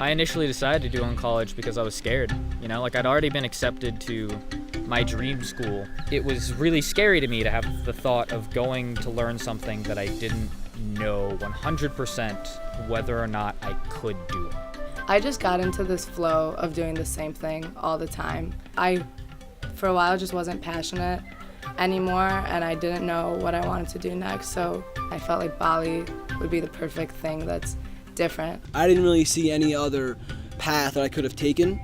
I initially decided to do Uncollege because I was scared. Like I'd already been accepted to my dream school. It was really scary to me to have the thought of going to learn something that I didn't know 100% whether or not I could do it. I just got into this flow of doing the same thing all the time. I, for a while, just wasn't passionate anymore, and I didn't know what I wanted to do next, so I felt like Bali would be the perfect thing that's different. I didn't really see any other path that I could have taken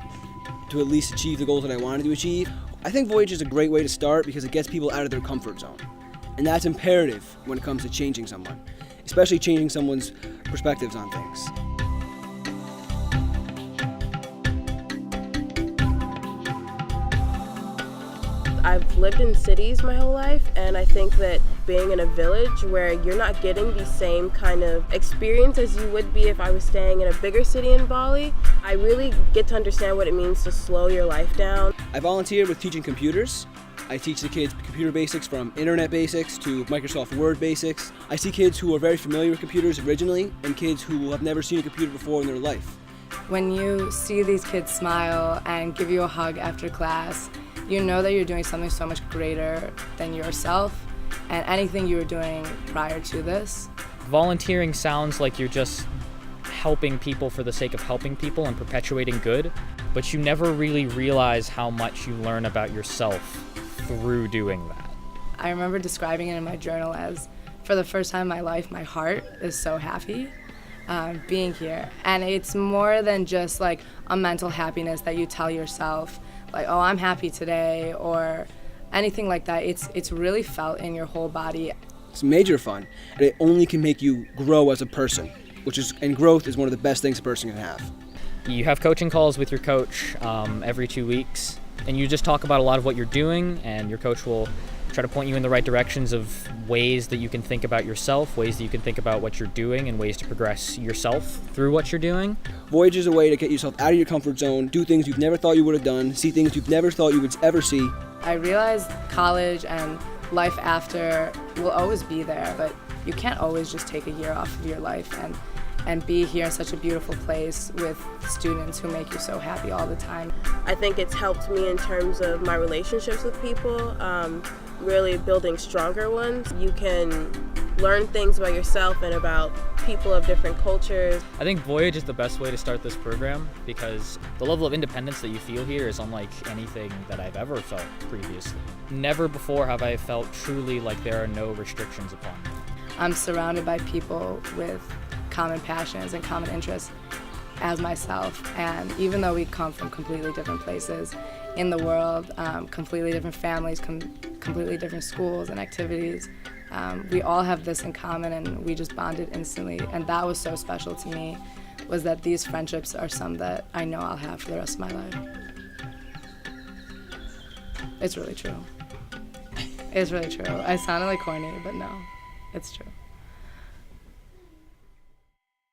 to at least achieve the goals that I wanted to achieve. I think Voyage is a great way to start because it gets people out of their comfort zone. And that's imperative when it comes to changing someone, especially changing someone's perspectives on things. I've lived in cities my whole life, and I think that being in a village where you're not getting the same kind of experience as you would be if I was staying in a bigger city in Bali, I really get to understand what it means to slow your life down. I volunteer with teaching computers. I teach the kids computer basics from internet basics to Microsoft Word basics. I see kids who are very familiar with computers originally and kids who have never seen a computer before in their life. When you see these kids smile and give you a hug after class, you know that you're doing something so much greater than yourself and anything you were doing prior to this. Volunteering sounds like you're just helping people for the sake of helping people and perpetuating good, but you never really realize how much you learn about yourself through doing that. I remember describing it in my journal as, for the first time in my life, my heart is so happy being here. And it's more than just like a mental happiness that you tell yourself, like, oh, I'm happy today, or anything like that. It's really felt in your whole body. It's major fun, and it only can make you grow as a person, and growth is one of the best things a person can have. You have coaching calls with your coach every 2 weeks, and you just talk about a lot of what you're doing, and your coach will try to point you in the right directions of ways that you can think about yourself, ways that you can think about what you're doing, and ways to progress yourself through what you're doing. Voyage is a way to get yourself out of your comfort zone, do things you've never thought you would have done, see things you've never thought you would ever see. I realized college and life after will always be there, but you can't always just take a year off of your life and be here in such a beautiful place with students who make you so happy all the time. I think it's helped me in terms of my relationships with people, really building stronger ones. You can learn things about yourself and about people of different cultures. I think Voyage is the best way to start this program because the level of independence that you feel here is unlike anything that I've ever felt previously. Never before have I felt truly like there are no restrictions upon me. I'm surrounded by people with common passions and common interests as myself, and even though we come from completely different places in the world, completely different families, completely different schools and activities, we all have this in common, and we just bonded instantly. And that was so special to me, was that these friendships are some that I know I'll have for the rest of my life. It's really true. It's really true. I sounded like corny, but no, it's true.